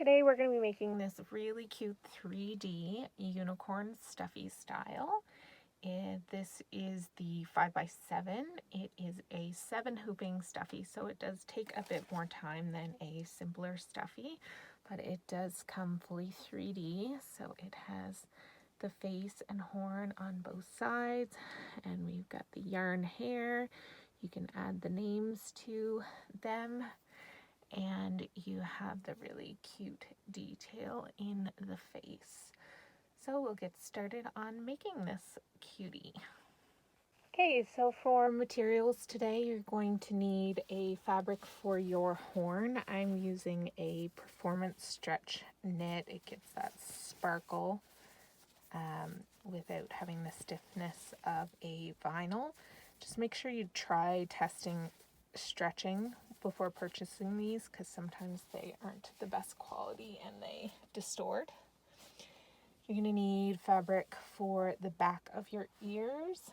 Today we're going to be making this really cute 3D unicorn stuffy style. And this is the 5x7. It is a 7 hooping stuffy, so it does take a bit more time than a simpler stuffy, but it does come fully 3D. So it has the face and horn on both sides, and we've got the yarn hair. You can add the names to them, and you have the really cute detail in the face. So we'll get started on making this cutie. Okay, so for materials today, you're going to need a fabric for your horn. I'm using a performance stretch knit. It gives that sparkle without having the stiffness of a vinyl. Just make sure you try testing stretching before purchasing these, because sometimes they aren't the best quality and they distort. You're going to need fabric for the back of your ears,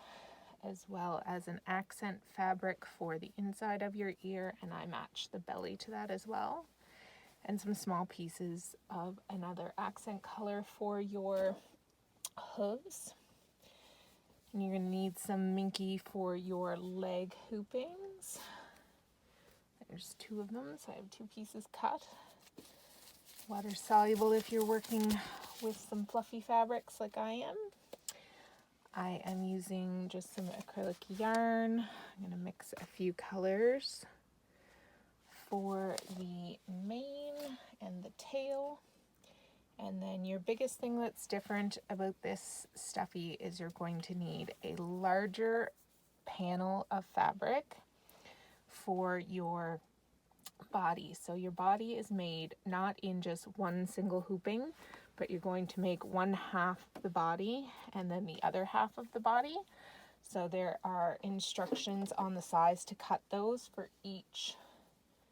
as well as an accent fabric for the inside of your ear, and I match the belly to that as well, and some small pieces of another accent color for your hooves. And you're going to need some minky for your leg hoopings. There's 2 of them, so I have 2 pieces cut. Water soluble if you're working with some fluffy fabrics like I am. I am using just some acrylic yarn. I'm going to mix a few colors for the mane and the tail. And then your biggest thing that's different about this stuffy is you're going to need a larger panel of fabric for your body. So your body is made not in just one single hooping, but you're going to make one half of the body and then the other half of the body. So there are instructions on the size to cut those for each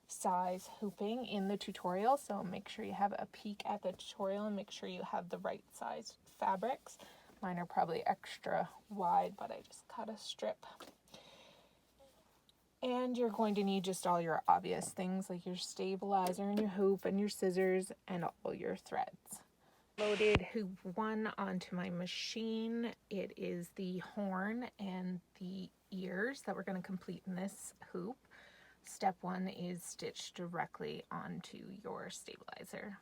size hooping in the tutorial, so make sure you have a peek at the tutorial and make sure you have the right size fabrics. Mine are probably extra wide, but I just cut a strip. And you're going to need just all your obvious things like your stabilizer and your hoop and your scissors and all your threads. Loaded hoop 1 onto my machine. It is the horn and the ears that we're going to complete in this hoop. Step 1 is stitch directly onto your stabilizer.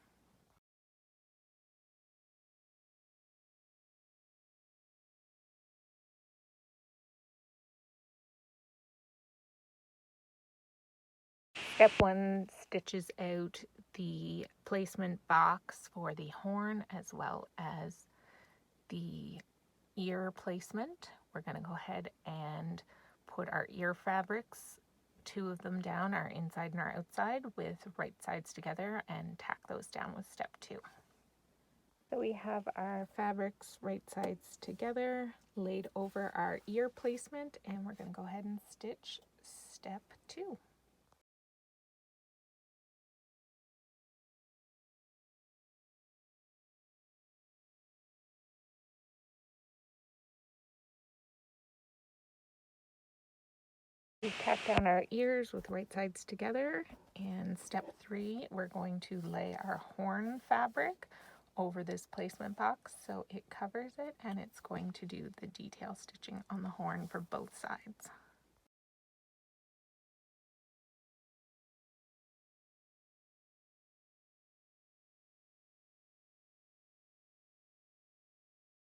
Step 1 stitches out the placement box for the horn as well as the ear placement. We're going to go ahead and put our ear fabrics, 2 of them down, our inside and our outside, with right sides together, and tack those down with step 2. So we have our fabrics right sides together laid over our ear placement, and we're going to go ahead and stitch step 2. We've tacked down our ears with right sides together, and step 3, we're going to lay our horn fabric over this placement box so it covers it, and it's going to do the detail stitching on the horn for both sides.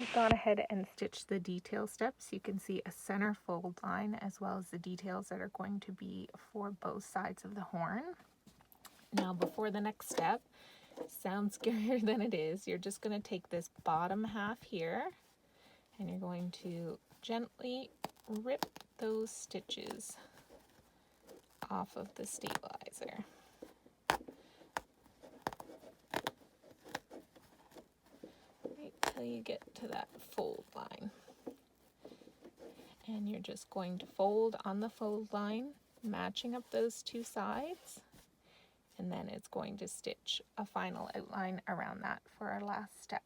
We've gone ahead and stitched the detail steps. You can see a center fold line as well as the details that are going to be for both sides of the horn. Now before the next step, sounds scarier than it is, you're just going to take this bottom half here and you're going to gently rip those stitches off of the stabilizer. Right till you get to that fold line. And you're just going to fold on the fold line, matching up those 2 sides, and then it's going to stitch a final outline around that for our last step.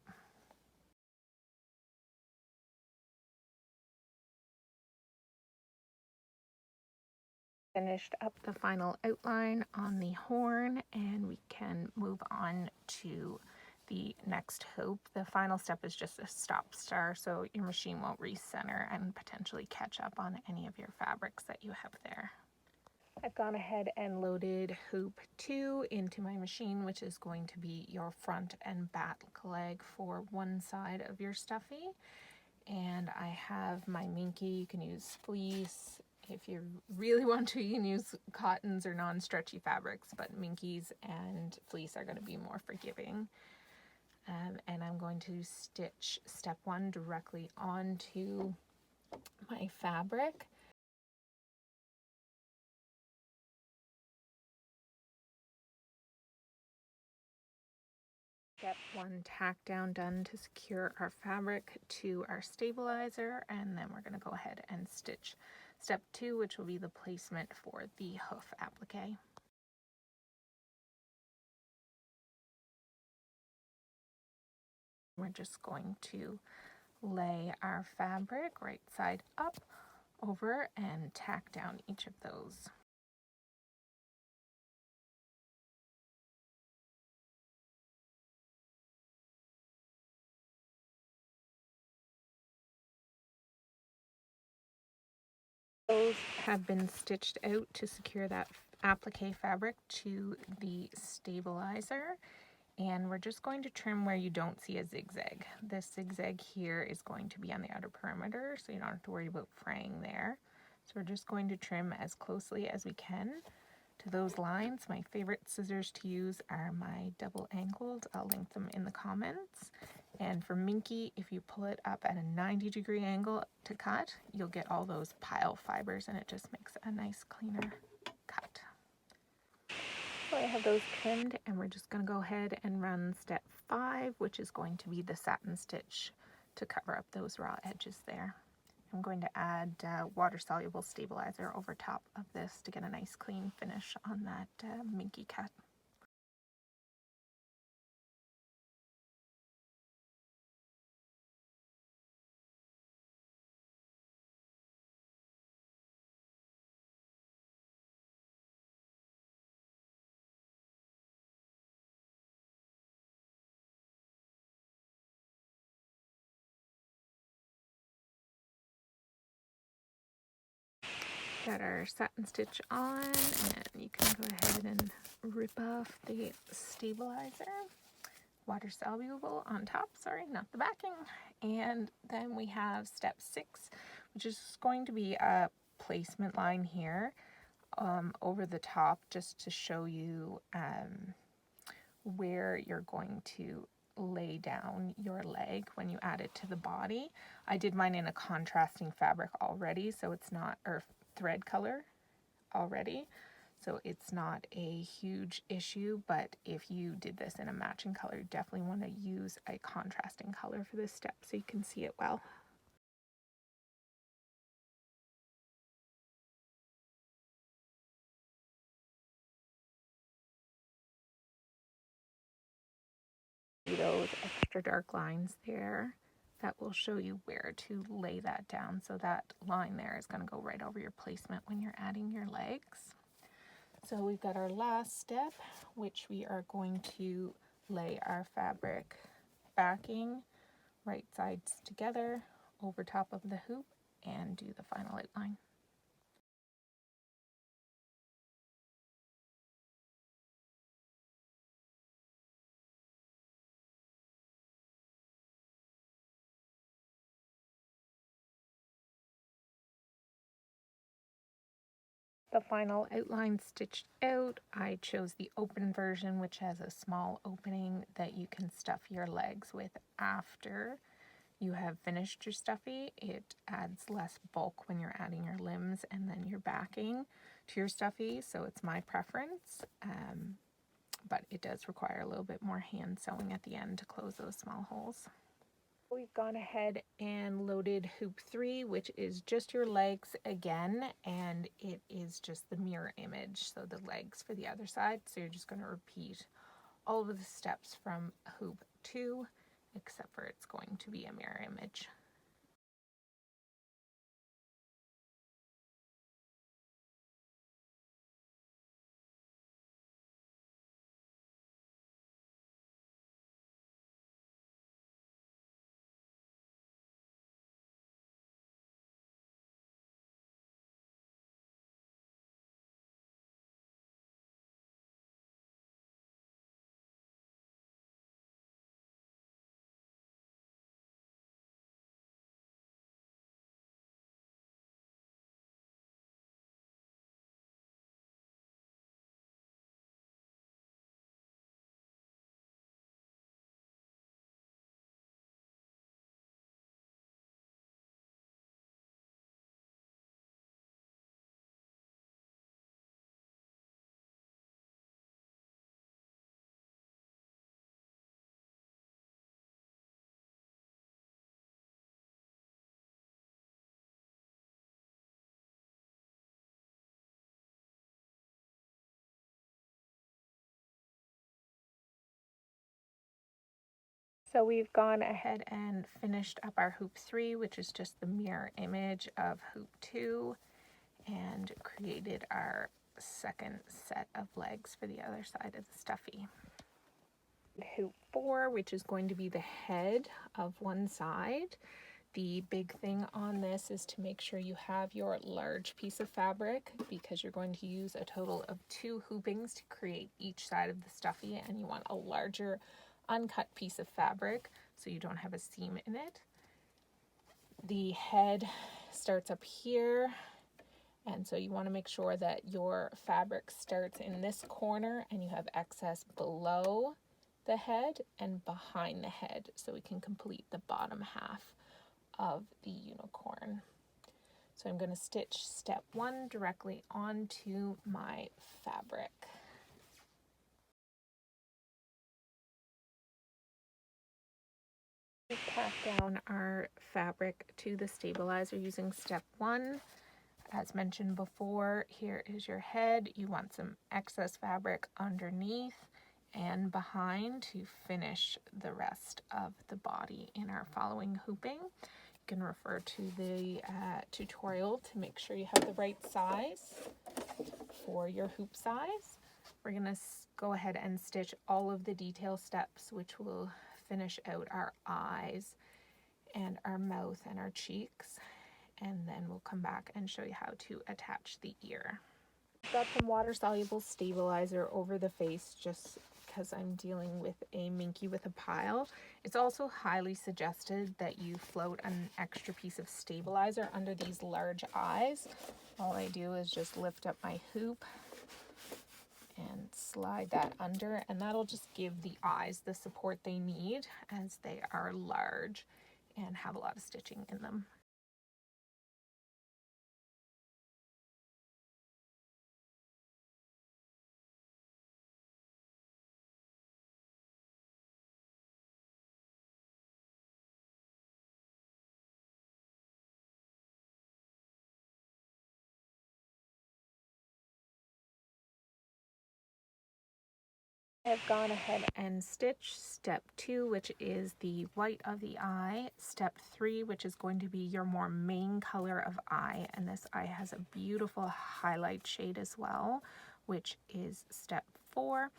finished up the final outline on the horn, and we can move on to the next hoop. The final step is just a stop star, so your machine won't recenter and potentially catch up on any of your fabrics that you have there. I've gone ahead and loaded hoop 2 into my machine, which is going to be your front and back leg for one side of your stuffy. And I have my Minky. You can use fleece. If you really want to, you can use cottons or non-stretchy fabrics, but Minkies and fleece are going to be more forgiving. And I'm going to stitch step 1 directly onto my fabric. Step 1 tack down done to secure our fabric to our stabilizer, and then we're going to go ahead and stitch step 2, which will be the placement for the hoof applique. We're just going to lay our fabric right side up over and tack down each of those. Those have been stitched out to secure that applique fabric to the stabilizer, and we're just going to trim where you don't see a zigzag. This zigzag here is going to be on the outer perimeter, so you don't have to worry about fraying there. So we're just going to trim as closely as we can to those lines. My favorite scissors to use are my double angled. I'll link them in the comments. And for Minky, if you pull it up at a 90-degree angle to cut, you'll get all those pile fibers, and it just makes a nice cleaner cut. So I have those trimmed, and we're just going to go ahead and run step 5, which is going to be the satin stitch to cover up those raw edges there. I'm going to add water-soluble stabilizer over top of this to get a nice clean finish on that Minky cut. Got our satin stitch on, and you can go ahead and rip off the stabilizer. Water soluble on top, sorry, not the backing. And then we have step 6, which is going to be a placement line here over the top, just to show you where you're going to lay down your leg when you add it to the body. I did mine in a contrasting fabric already, so it's not, or thread color already, so it's not a huge issue. But if you did this in a matching color, you definitely want to use a contrasting color for this step so you can see it well. Those extra dark lines there, that will show you where to lay that down. So that line there is going to go right over your placement when you're adding your legs. So we've got our last step, which we are going to lay our fabric backing right sides together over top of the hoop and do the final outline. The final outline stitched out, I chose the open version, which has a small opening that you can stuff your legs with after you have finished your stuffy. It adds less bulk when you're adding your limbs and then your backing to your stuffy, so it's my preference. But it does require a little bit more hand sewing at the end to close those small holes. We've gone ahead and loaded hoop 3, which is just your legs again, and it is just the mirror image, so the legs for the other side. So you're just going to repeat all of the steps from hoop 2, except for it's going to be a mirror image. So we've gone ahead and finished up our hoop 3, which is just the mirror image of hoop 2, and created our second set of legs for the other side of the stuffy. Hoop 4, which is going to be the head of one side. The big thing on this is to make sure you have your large piece of fabric, because you're going to use a total of 2 hoopings to create each side of the stuffy, and you want a larger uncut piece of fabric so you don't have a seam in it. The head starts up here, and so you want to make sure that your fabric starts in this corner and you have excess below the head and behind the head, so we can complete the bottom half of the unicorn. So I'm going to stitch step 1 directly onto my fabric. We pack down our fabric to the stabilizer using step 1. As mentioned before, here is your head. You want some excess fabric underneath and behind to finish the rest of the body in our following hooping. You can refer to the tutorial to make sure you have the right size for your hoop size. We're going to go ahead and stitch all of the detail steps, which will finish out our eyes and our mouth and our cheeks, and then we'll come back and show you how to attach the ear. I've got some water-soluble stabilizer over the face just because I'm dealing with a Minky with a pile. It's also highly suggested that you float an extra piece of stabilizer under these large eyes. All I do is just lift up my hoop and slide that under, and that'll just give the eyes the support they need, as they are large and have a lot of stitching in them. I've gone ahead and stitched step 2, which is the white of the eye, step 3, which is going to be your more main color of eye, and this eye has a beautiful highlight shade as well, which is step 4.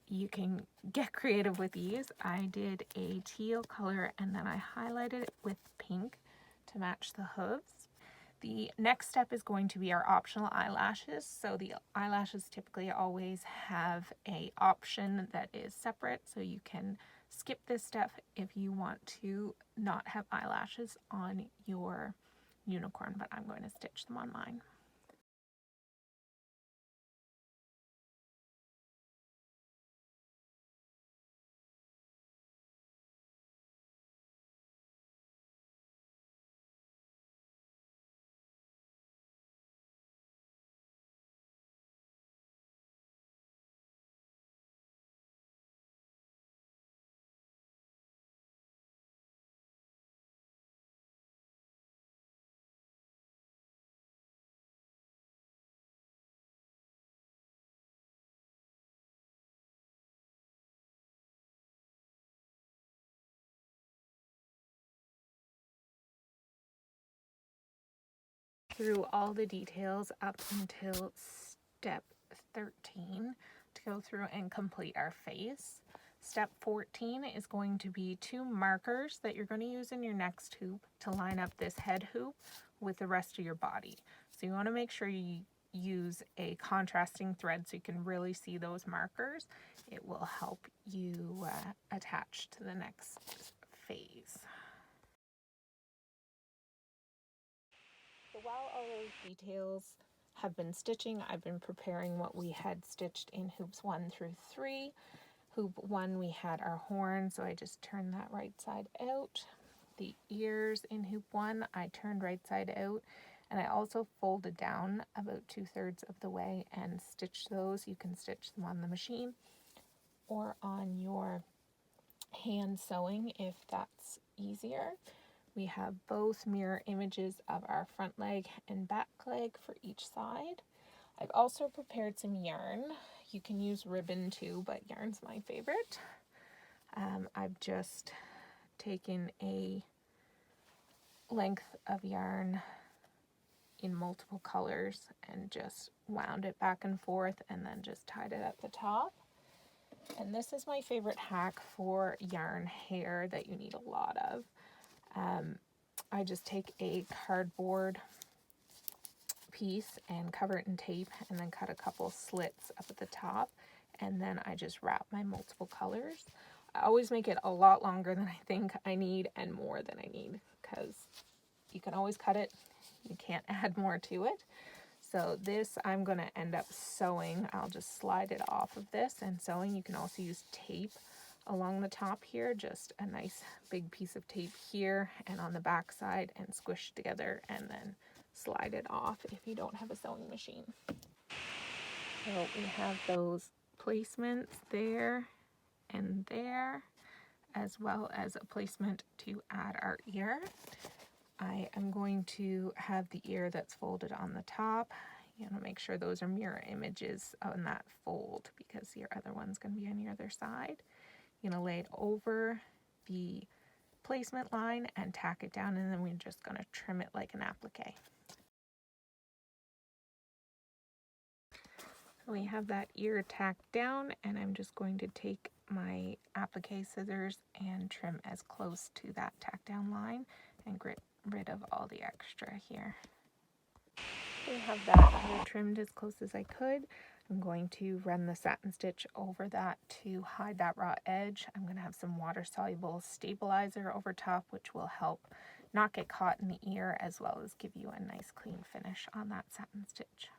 You can get creative with these. I did a teal color and then I highlighted it with pink to match the hooves. The next step is going to be our optional eyelashes. So the eyelashes typically always have a option that is separate, so you can skip this step if you want to not have eyelashes on your unicorn, but I'm going to stitch them on mine. Through all the details up until step 13 to go through and complete our face. Step 14 is going to be 2 markers that you're going to use in your next hoop to line up this head hoop with the rest of your body. So you want to make sure you use a contrasting thread so you can really see those markers. It will help you attach to the next phase. So while all those details have been stitching, I've been preparing what we had stitched in hoops 1 through 3. Hoop 1, we had our horn, so I just turned that right side out. The ears in hoop 1, I turned right side out, and I also folded down about 2/3 of the way and stitched those. You can stitch them on the machine or on your hand sewing if that's easier. We have both mirror images of our front leg and back leg for each side. I've also prepared some yarn. You can use ribbon too, but yarn's my favorite. I've just taken a length of yarn in multiple colors and just wound it back and forth and then just tied it at the top. And this is my favorite hack for yarn hair that you need a lot of. I just take a cardboard piece and cover it in tape and then cut a couple slits up at the top, and then I just wrap my multiple colors. I always make it a lot longer than I think I need and more than I need, because you can always cut it, you can't add more to it. So this I'm going to end up sewing. I'll just slide it off of this and sewing. You can also use tape along the top here, just a nice big piece of tape here and on the back side, and squish together and then slide it off if you don't have a sewing machine. So we have those placements there and there, as well as a placement to add our ear. I am going to have the ear that's folded on the top. You want to make sure those are mirror images on that fold, because your other one's going to be on your other side. You're going to lay it over the placement line and tack it down, and then we're just going to trim it like an applique. We have that ear tacked down, and I'm just going to take my applique scissors and trim as close to that tack down line and get rid of all the extra here. We have that ear trimmed as close as I could. I'm going to run the satin stitch over that to hide that raw edge. I'm going to have some water-soluble stabilizer over top, which will help not get caught in the ear, as well as give you a nice clean finish on that satin stitch.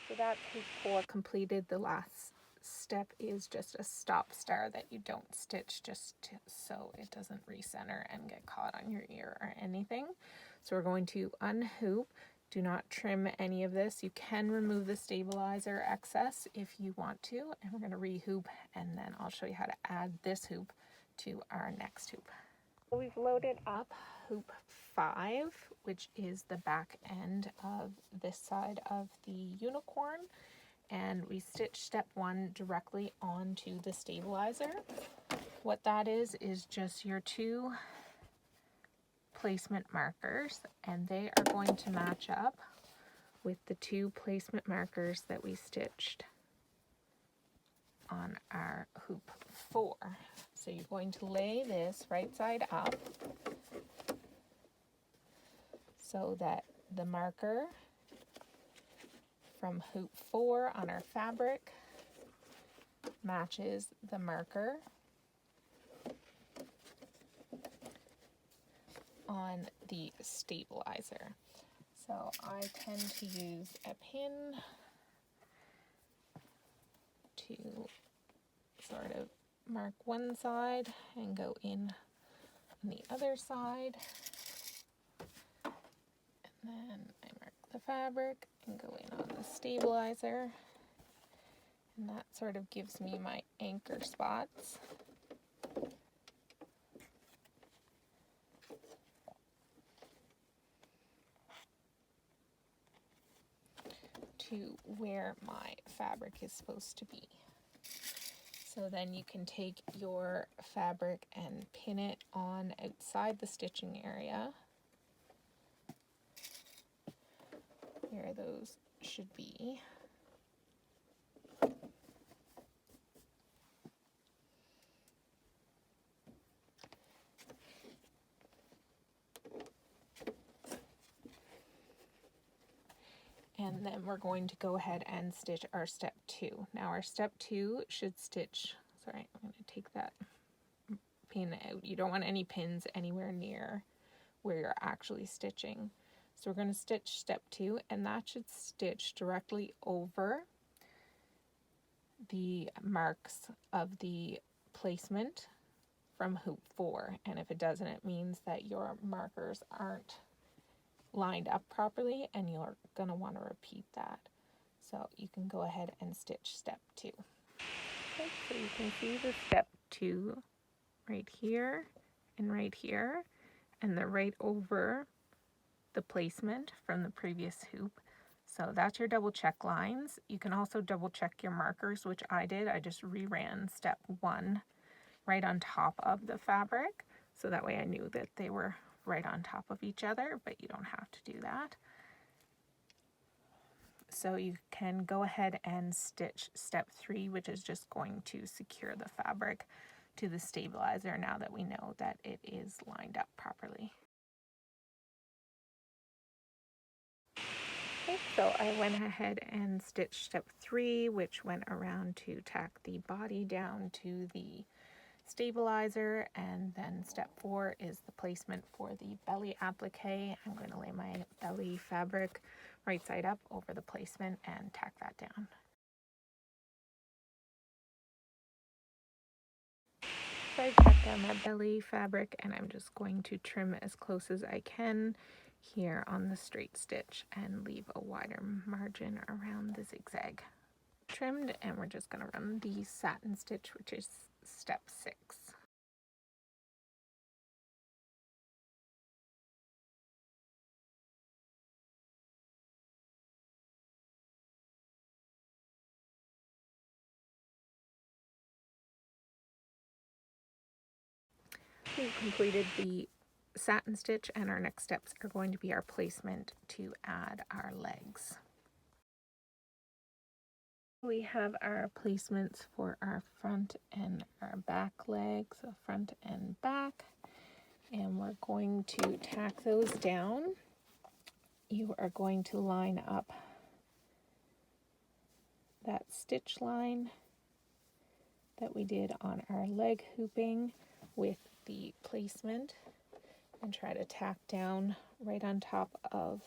So that's hoop 4 completed. The last step is just a stop star that you don't stitch, so it doesn't recenter and get caught on your ear or anything. So we're going to unhoop. Do not trim any of this. You can remove the stabilizer excess if you want to, and we're going to rehoop, and then I'll show you how to add this hoop to our next hoop. So we've loaded up hoop 5, which is the back end of this side of the unicorn, and we stitch step 1 directly onto the stabilizer. What that is just your 2 placement markers, and they are going to match up with the 2 placement markers that we stitched on our hoop 4. So you're going to lay this right side up so that the marker from hoop 4 on our fabric matches the marker on the stabilizer. So I tend to use a pin to sort of mark one side and go in on the other side, and then I mark the fabric and go in on the stabilizer, and that sort of gives me my anchor spots. To where my fabric is supposed to be. So then you can take your fabric and pin it on outside the stitching area where those should be. And then we're going to go ahead and stitch our step 2. Now our step 2 should stitch, sorry, I'm going to take that pin out. You don't want any pins anywhere near where you're actually stitching. So we're going to stitch step 2, and that should stitch directly over the marks of the placement from hoop 4. And if it doesn't, it means that your markers aren't lined up properly, and you're going to want to repeat that. So you can go ahead and stitch step 2. Okay, so you can see the step 2 right here and right here, and they're right over the placement from the previous hoop. So that's your double check lines. You can also double check your markers, which I did. I just reran step 1 right on top of the fabric. So that way I knew that they were right on top of each other, but you don't have to do that. So you can go ahead and stitch step 3, which is just going to secure the fabric to the stabilizer now that we know that it is lined up properly. Okay, so I went ahead and stitched step 3, which went around to tack the body down to the stabilizer, and then step 4 is the placement for the belly applique. I'm going to lay my belly fabric right side up over the placement and tack that down. So I tacked down that belly fabric, and I'm just going to trim as close as I can here on the straight stitch and leave a wider margin around the zigzag. Trimmed, and we're just going to run the satin stitch, which is step 6. We've completed the satin stitch, and our next steps are going to be our placement to add our legs. We have our placements for our front and our back legs, so front and back, and we're going to tack those down. You are going to line up that stitch line that we did on our leg hooping with the placement and try to tack down right on top of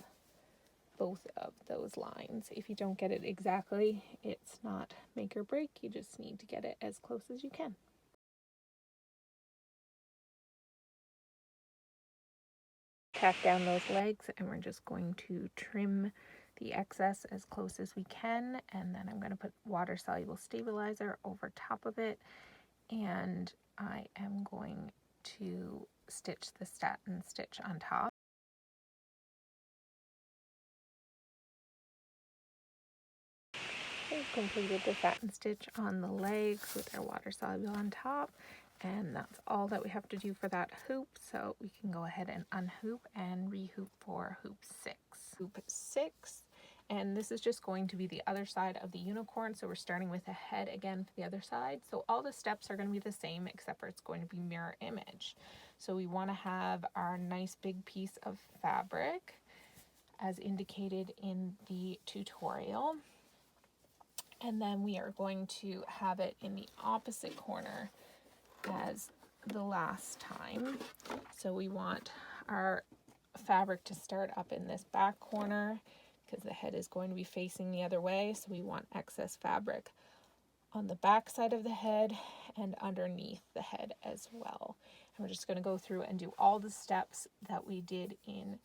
both of those lines. If you don't get it exactly, it's not make or break. You just need to get it as close as you can. Tack down those legs, and we're just going to trim the excess as close as we can, and then I'm going to put water soluble stabilizer over top of it, and I am going to stitch the satin stitch on top. We've completed the satin stitch on the legs with our water soluble on top, and that's all that we have to do for that hoop. So we can go ahead and unhoop and rehoop for hoop 6. Hoop 6, and this is just going to be the other side of the unicorn. So we're starting with a head again for the other side. So all the steps are going to be the same, except for it's going to be mirror image. So we want to have our nice big piece of fabric as indicated in the tutorial. And then we are going to have it in the opposite corner as the last time. So we want our fabric to start up in this back corner because the head is going to be facing the other way. So we want excess fabric on the back side of the head and underneath the head as well. And we're just going to go through and do all the steps that we did in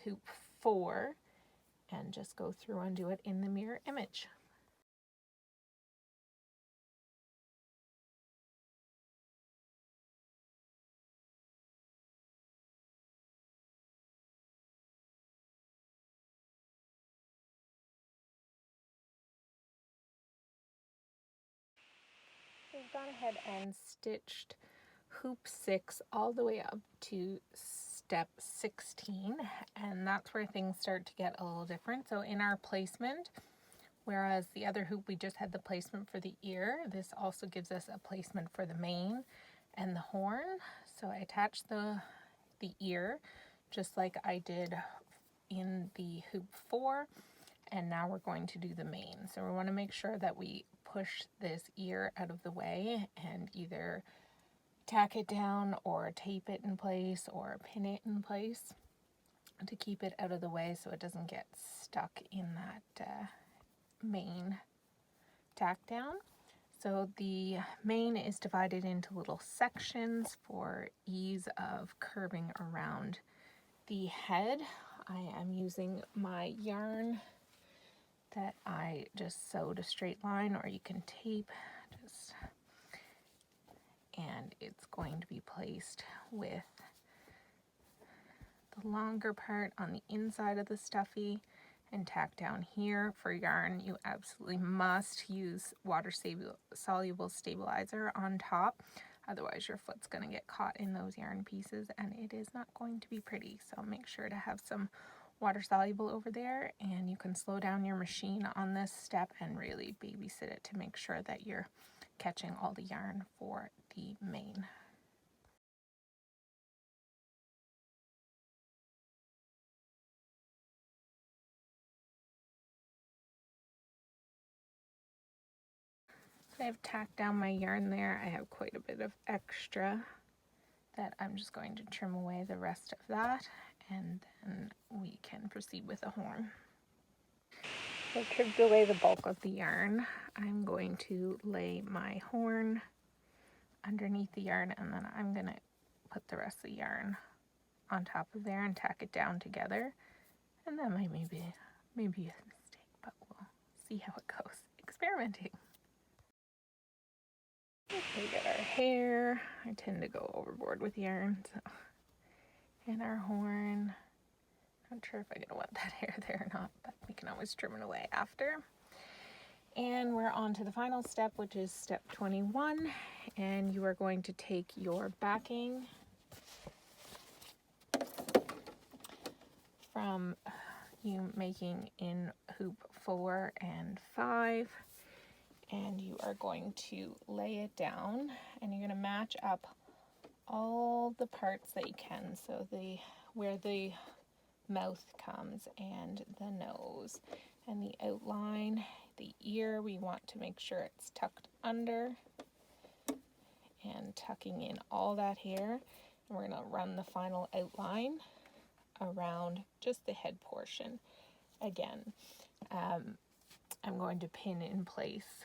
hoop 4. And just go through and do it in the mirror image. We've gone ahead and stitched hoop 6 all the way up to step 16, and that's where things start to get a little different. So in our placement, whereas the other hoop we just had the placement for the ear, this also gives us a placement for the mane and the horn. So I attached the ear just like I did in the hoop 4, and now we're going to do the mane. So we want to make sure that we push this ear out of the way and either tack it down or tape it in place or pin it in place to keep it out of the way so it doesn't get stuck in that mane tack down. So the mane is divided into little sections for ease of curving around the head. I am using my yarn that I just sewed a straight line, or you can tape and it's going to be placed with the longer part on the inside of the stuffy and tack down here. For yarn, you absolutely must use water soluble stabilizer on top. Otherwise your foot's going to get caught in those yarn pieces and it is not going to be pretty. So make sure to have some water soluble over there, and you can slow down your machine on this step and really babysit it to make sure that you're catching all the yarn for the mane. I've tacked down my yarn there. I have quite a bit of extra that I'm just going to trim away the rest of that, and then we can proceed with the horn. So I've trimmed away the bulk of the yarn. I'm going to lay my horn underneath the yarn, and then I'm going to put the rest of the yarn on top of there and tack it down together. And that might maybe a mistake, but we'll see how it goes. Experimenting. We get our hair. I tend to go overboard with yarn, so. And our horn. Not sure if I'm gonna want that hair there or not, but we can always trim it away after. And we're on to the final step, which is step 21. And you are going to take your backing from you making in hoop 4 and 5, and you are going to lay it down, and you're going to match up all the parts that you can. So where the mouth comes and the nose and the outline, the ear, we want to make sure it's tucked under and tucking in all that hair. And we're going to run the final outline around just the head portion. Again, I'm going to pin in place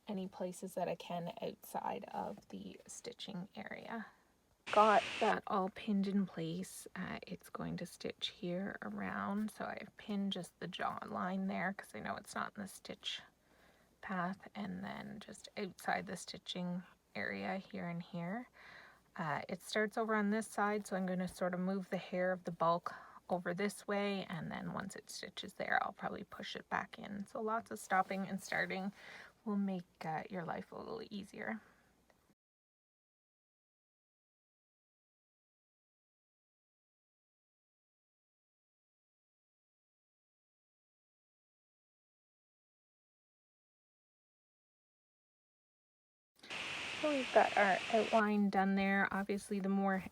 any places that I can outside of the stitching area. Got that all pinned in place. It's going to stitch here around, so I've pinned just the jaw line there because I know it's not in the stitch path, and then just outside the stitching area here and here. It starts over on this side, so I'm going to sort of move the hair of the bulk over this way, and then once it stitches there, I'll probably push it back in. So lots of stopping and starting will make your life a little easier. So we've got our outline done there. Obviously, the more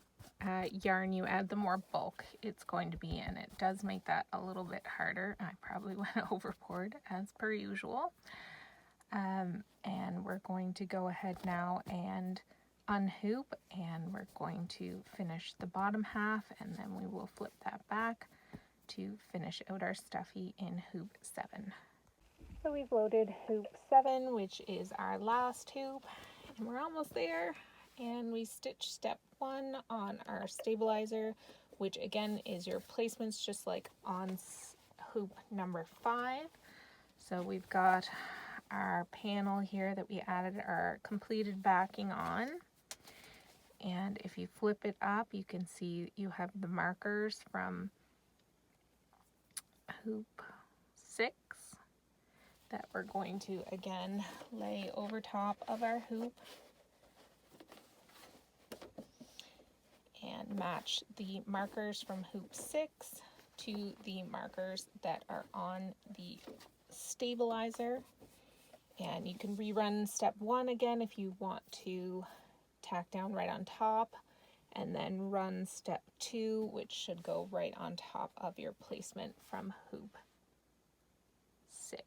yarn you add, the more bulk it's going to be, and it does make that a little bit harder. I probably went overboard as per usual. And we're going to go ahead now and unhoop, and we're going to finish the bottom half, and then we will flip that back to finish out our stuffy in hoop 7. So we've loaded hoop 7, which is our last hoop, and we're almost there. And we stitch step 1 on our stabilizer, which again is your placements just like on hoop number 5. So we've got our panel here that we added our completed backing on, and if you flip it up, you can see you have the markers from hoop 6 that we're going to again lay over top of our hoop and match the markers from hoop 6 to the markers that are on the stabilizer. And you can rerun step 1 again if you want to tack down right on top, and then run step 2, which should go right on top of your placement from hoop 6.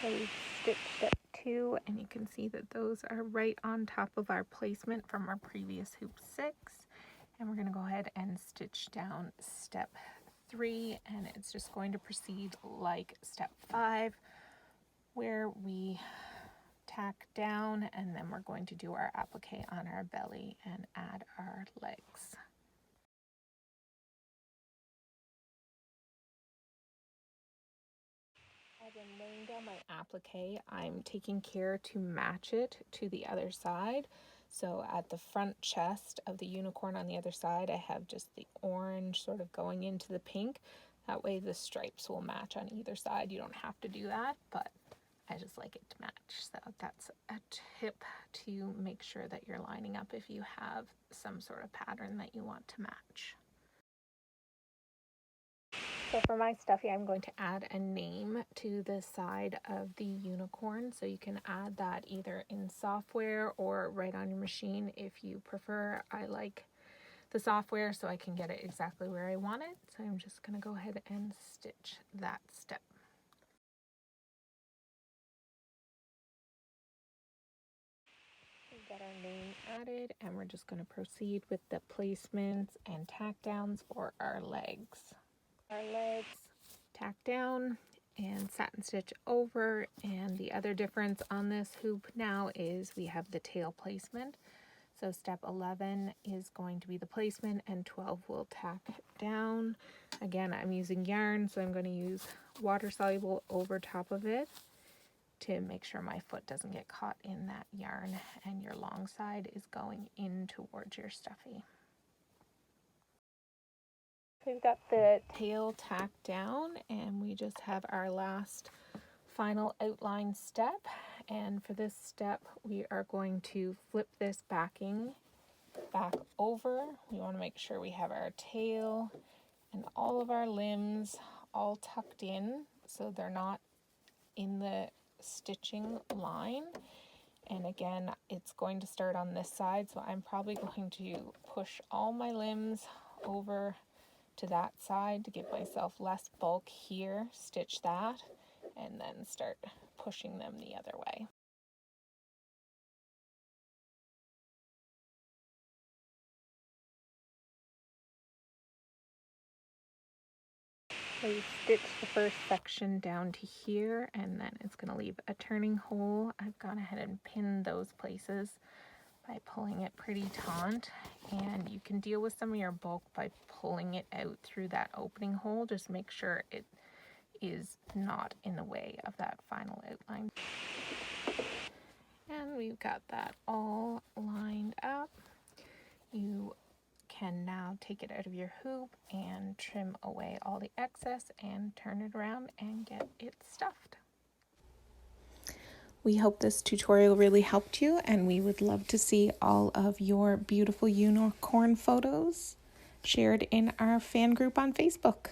So we've stitched step 2, and you can see that those are right on top of our placement from our previous hoop 6. And we're going to go ahead and stitch down step 3, and it's just going to proceed like step 5, where we tack down, and then we're going to do our applique on our belly and add our legs. As I'm laying down my applique, I'm taking care to match it to the other side. So at the front chest of the unicorn on the other side, I have just the orange sort of going into the pink. That way the stripes will match on either side. You don't have to do that, but I just like it to match. So that's a tip to make sure that you're lining up if you have some sort of pattern that you want to match. So for my stuffy, I'm going to add a name to the side of the unicorn. So you can add that either in software or right on your machine if you prefer. I like the software so I can get it exactly where I want it. So I'm just going to go ahead and stitch that step. We've got our name added, and we're just going to proceed with the placements and tack downs for our legs. Our legs tack down and satin stitch over, and the other difference on this hoop now is we have the tail placement. So step 11 is going to be the placement and 12 will tack down. Again, I'm using yarn, so I'm going to use water soluble over top of it to make sure my foot doesn't get caught in that yarn and your long side is going in towards your stuffy. We've got the tail tacked down and we just have our last final outline step, and for this step we are going to flip this backing back over. We want to make sure we have our tail and all of our limbs all tucked in so they're not in the stitching line. And again, it's going to start on this side, so I'm probably going to push all my limbs over to that side to give myself less bulk here, stitch that, and then start pushing them the other way. So you stitch the first section down to here, and then it's going to leave a turning hole. I've gone ahead and pinned those places by pulling it pretty taut, and you can deal with some of your bulk by pulling it out through that opening hole. Just make sure it is not in the way of that final outline. And we've got that all lined up. You can now take it out of your hoop and trim away all the excess and turn it around and get it stuffed. We hope this tutorial really helped you, and we would love to see all of your beautiful unicorn photos shared in our fan group on Facebook.